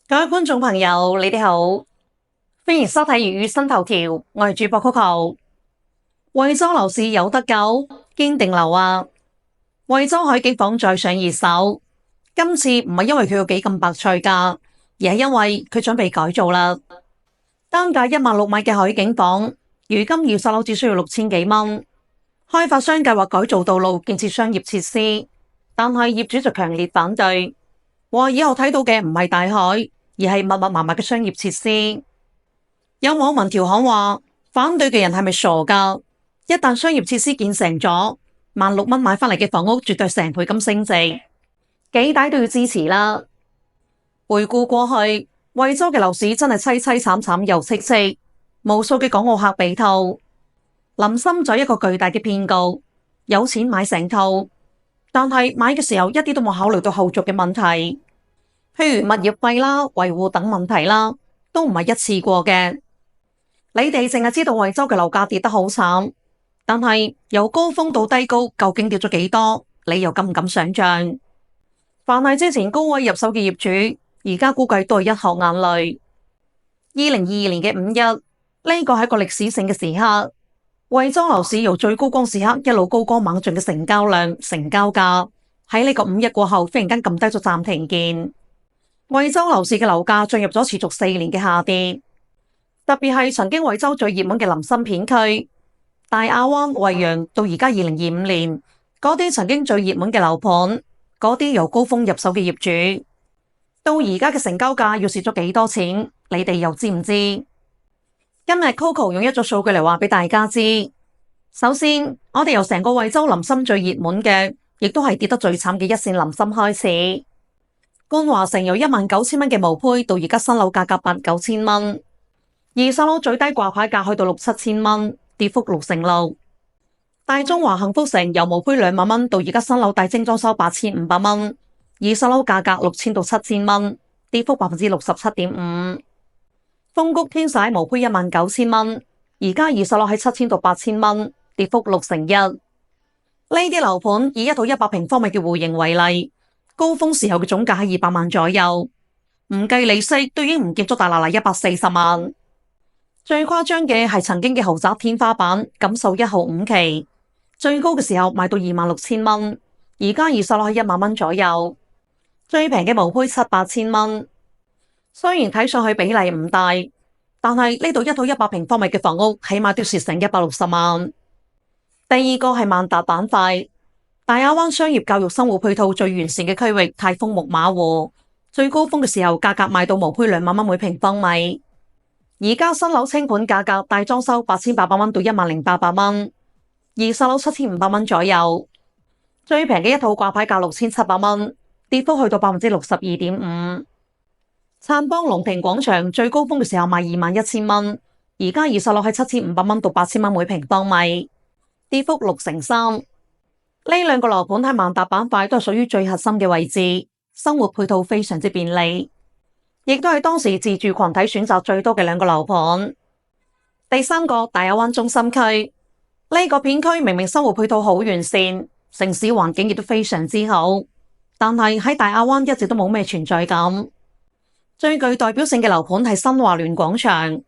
各位觀眾朋友，你哋好，歡迎收睇粵語新頭條，我係主播 Coco。惠州樓市有得救，堅定流啊！惠州海景房再上熱搜，今次唔係因為佢有幾咁白菜價，而係因為佢準備改造啦。單價16000米嘅海景房，如今二手樓只需要6000幾蚊。開發商計劃改造道路，建設商業設施，但係業主就強烈反對，話以後睇到嘅唔係大海，而係密密麻麻嘅商業設施。有網民調侃話，反對嘅人係咪傻㗎？一旦商業設施建成咗，16000蚊買返嚟嘅房屋絕對成倍咁升值，幾大都要支持啦。回顧過去，惠州嘅樓市真係淒淒慘慘又戚戚，無數嘅港澳客被套，臨深咗一個巨大嘅騙局，有錢買成套，但係買嘅時候一啲都冇考慮到後續嘅問題，譬如物業費啦、維護等問題啦，都唔係一次過嘅。你哋淨係知道惠州嘅樓價跌得好慘，但係由高峰到低高究竟跌咗幾多？你又敢唔敢想象？凡係之前高位入手嘅業主，而家估計都係一殼眼淚。2022年嘅5月，呢個係一個歷史性嘅時刻，惠州樓市由最高光時刻一路高歌猛進嘅成交量、成交價，喺呢個5日過後忽然間撳低咗暫停鍵。惠州樓市嘅樓價進入咗持續4年嘅下跌，特別係曾經惠州最熱門嘅林森片區、大亞灣、惠陽，到而家2025年，嗰啲曾經最熱門嘅樓盤，嗰啲由高峰入手嘅業主，到而家嘅成交價要蝕咗幾多錢？你哋又知唔知？今日 Coco 用一組數據嚟話俾大家知。首先，我哋由成個惠州林森最熱門嘅，亦都係跌得最慘嘅一線林森開始。冠華城由19000蚊嘅毛坯到而家新樓價格8-9千蚊，二手樓最低掛牌價去到6-7千蚊，跌幅6%。大中華幸福城由毛坯2萬蚊到而家新樓大精裝修8500蚊，二手樓價格6000到7000蚊，跌幅67.5%。豐谷天璽毛坯19000蚊，而家二手樓喺7000到8000蚊，跌幅61%。呢啲樓盤以1到100平方米嘅戶型為例，高峰時候嘅總價喺200萬左右，唔計利息都已經唔見咗大拿拿140萬。最誇張嘅係曾經嘅豪宅天花板錦繡1號5期，最高嘅時候賣到26000蚊，而家二手樓喺1萬蚊左右，最平嘅毛坯7-8千蚊。雖然睇上去比例唔大，但係呢度1到100平方米嘅房屋起碼都蝕成160萬。第二個係萬達板塊，大亞灣商業教育生活配套最完善嘅區域泰豐木馬湖，最高峰嘅時候價格賣到毛坯2萬蚊每平方米，而家新樓清盤價格大裝修8800蚊到10800蚊，二手樓7500蚊左右，最平嘅一套掛牌價6700蚊，跌幅去到62.5%。燦邦龍庭廣場最高峰嘅時候賣21000蚊，而家二手樓喺7500蚊到8000蚊每平方米，跌幅6%。呢兩個樓盤喺萬達板塊都係屬於最核心嘅位置，生活配套非常之便利，亦都係當時自住群體選擇最多嘅兩個樓盤。第三個大亞灣中心區，呢個片區明明生活配套好完善，城市環境亦都非常之好，但係喺大亞灣一直都冇咩存在感。最具代表性嘅樓盤係新華聯廣場，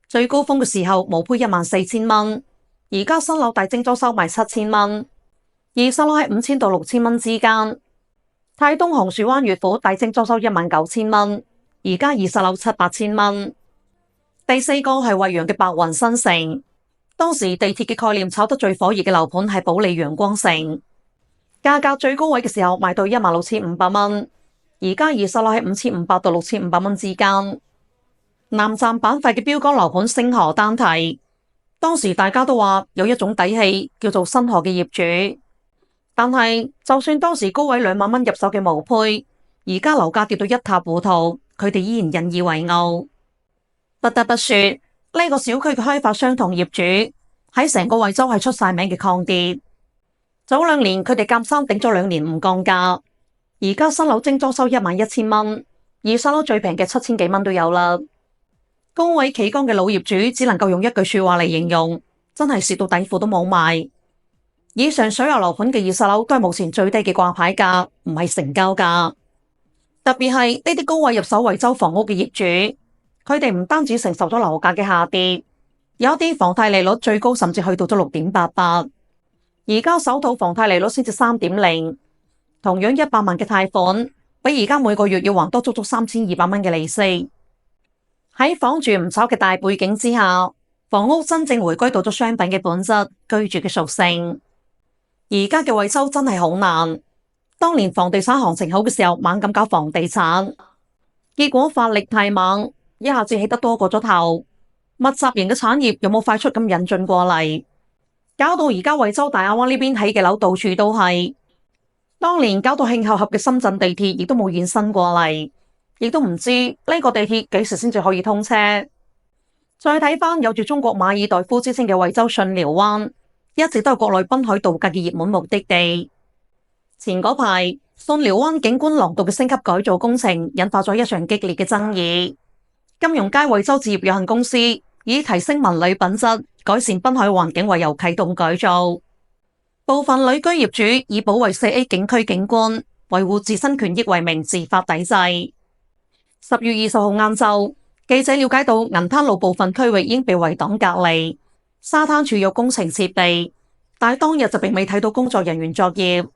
最高峰嘅時候毛坯14000蚊，而家新樓大精裝修賣7000蚊，二手樓喺5000到6000蚊之間。泰東紅樹灣悅府大精裝修19000蚊，而家二手樓7-8千蚊。第四個係惠陽嘅白雲新城，當時地鐵嘅概念炒得最火熱嘅樓盤係保利陽光城，價格最高位嘅時候賣到16500蚊。而家二手樓喺5500到6500蚊之間。南站板塊嘅標杆樓盤星河單體，當時大家都話有一種底氣叫做新河嘅業主，但係就算當時高位2萬蚊入手嘅毛坯，而家樓價跌到一塌糊塗，佢哋依然引以為傲。不得不說，呢個小區嘅開發商同業主喺成個惠州係出晒名嘅抗跌。早2年佢哋夾生頂咗2年唔降價。而家新樓精裝修11000蚊，二手樓最平嘅7000幾蚊都有啦。高位企崗嘅老業主只能夠用一句說話嚟形容，真係蝕到底褲都冇賣。以上所有樓盤嘅二手樓都係目前最低嘅掛牌價，唔係成交價。特別係呢啲高位入手惠州房屋嘅業主，佢哋唔單止承受咗樓價嘅下跌，有一啲房貸利率最高甚至去到咗6.88%，而家首套房貸利率先至3.0%，同樣100萬嘅貸款，比而家每個月要還多足足3200蚊嘅利息。喺房住唔炒嘅大背景之下，房屋真正回歸到咗商品嘅本質，居住嘅屬性。而家嘅惠州真係好難。當年房地產行情好嘅時候，猛咁搞房地產，結果發力太猛，一下子起得多過咗頭，密集型嘅產業又冇快速咁引進過嚟，搞到而家惠州大亞灣呢邊起嘅樓到處都係。當年搞到興合合嘅深圳地鐵亦都冇延伸過嚟，亦都唔知呢個地鐵幾時先至可以通車。再睇翻有住中國馬爾代夫之稱嘅惠州巽寮灣，一直都係國內濱海度假嘅熱門目的地。前嗰排巽寮灣景觀廊道嘅升級改造工程引發咗一場激烈嘅爭議。金融街惠州置業有限公司以提升文旅品質、改善濱海環境為由啟動改造，部分旅居業主以保衛4A 景區景觀、維護自身權益為名自發抵制。10月20號晏晝，記者了解到銀灘路部分區域已經被圍擋隔離，沙灘處有工程設備，但係當日就並未睇到工作人員作業。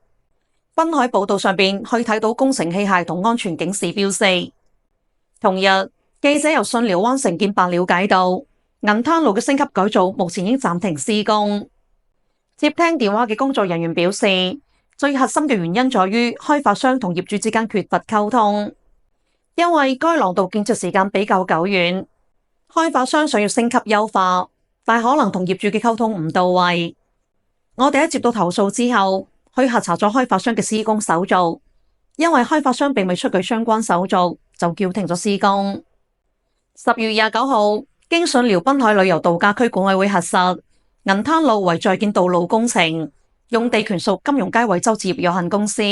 濱海步道上邊可以睇到工程器械同安全警示標示。同日，記者由巽寮灣城建辦了解到，銀灘路嘅升級改造目前已經暫停施工。接聽電話嘅工作人員表示，最核心嘅原因在於開發商同業主之間缺乏溝通，因為該廊道建設時間比較久遠，開發商想要升級優化，但可能同業主嘅溝通唔到位。我哋喺接到投訴之後，去核查咗開發商嘅施工手續，因為開發商並未出具相關手續，就叫停咗施工。10月29號，經巽寮濱海旅遊度假區管委會核實，銀灘路為在建道路工程，用地權屬金融街惠州置業有限公司。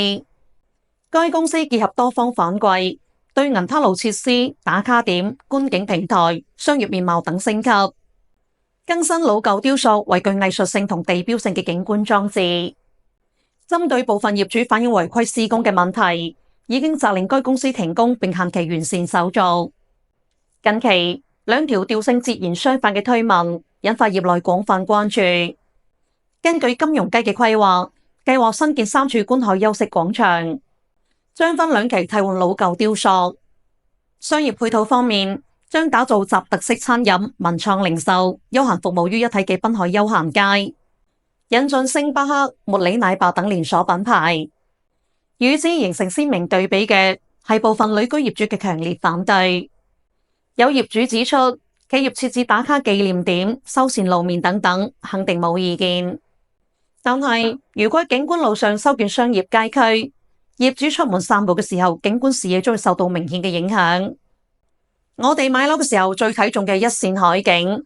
該公司結合多方反饋，對銀灘路設施、打卡點、觀景平台、商業面貌等升級，更新老舊雕塑為具藝術性同地標性嘅景觀裝置。針對部分業主反映違規施工嘅問題，已經責令該公司停工並限期完善手續。近期兩條調性截然相反嘅推文引發業內廣泛關注。根據金融街嘅規劃，計劃新建3處觀海休息廣場，將分2期替換老舊雕塑。商業配套方面，將打造集特色餐飲、文創零售、休閒服務於一體嘅濱海休閒街。引進星巴克、茉莉奶爸等連鎖品牌，與之形成鮮明對比嘅係部分旅居業主嘅強烈反對。有業主指出，企業設置打卡紀念點、修繕路面等等，肯定冇意見。但係如果喺景觀路上修建商業街區，業主出門散步嘅時候，景觀視野將會受到明顯嘅影響。我哋買樓嘅時候最睇重嘅一線海景。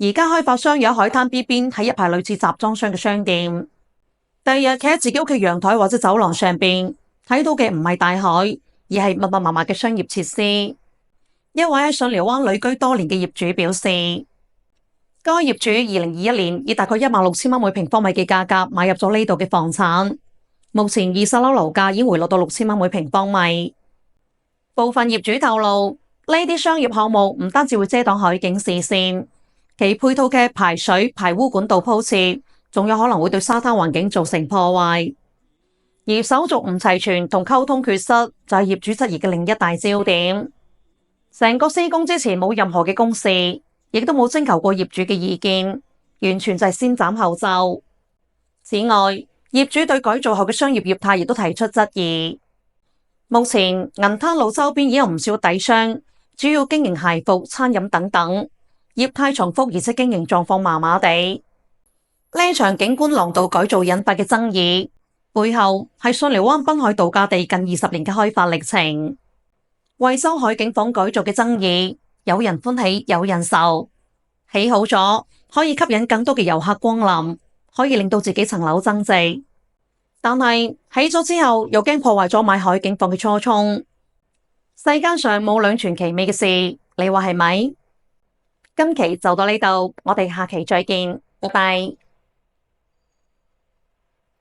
而家開發商有喺海灘邊邊喺一排類似集裝箱嘅商店，第二日企喺自己屋企陽台或者走廊上邊睇到嘅唔係大海，而係密密麻麻嘅商業設施。一位喺巽寮灣旅居多年嘅業主表示，該業主2021年以大概16000蚊每平方米嘅價格買入咗呢度嘅房產，目前二手樓樓價已經回落到6000蚊每平方米。部分業主透露，呢啲商業項目唔單止會遮擋海景視線，其配套嘅排水、排污管道鋪設，仲有可能會對沙灘環境造成破壞。而手續唔齊全同溝通缺失，就係業主質疑嘅另一大焦點。成個施工之前冇任何嘅公示，亦都冇徵求過業主嘅意見，完全就係先斬後奏。此外，業主對改造後嘅商業業態亦都提出質疑。目前銀灘路周邊已有唔少底商，主要經營鞋服、餐飲等等。業態重複，而且經營狀況麻麻地。呢場景觀廊道改造引發嘅爭議，背後係巽寮灣濱海度假地近20年嘅開發歷程。惠州海景房改造嘅爭議，有人歡喜，有人愁。起好咗，可以吸引更多嘅遊客光臨，可以令到自己層樓增值。但係起咗之後，又驚破壞咗買海景房嘅初衷。世間上冇兩全其美嘅事，你話係咪？今期就到呢度，我哋下期再見，拜拜。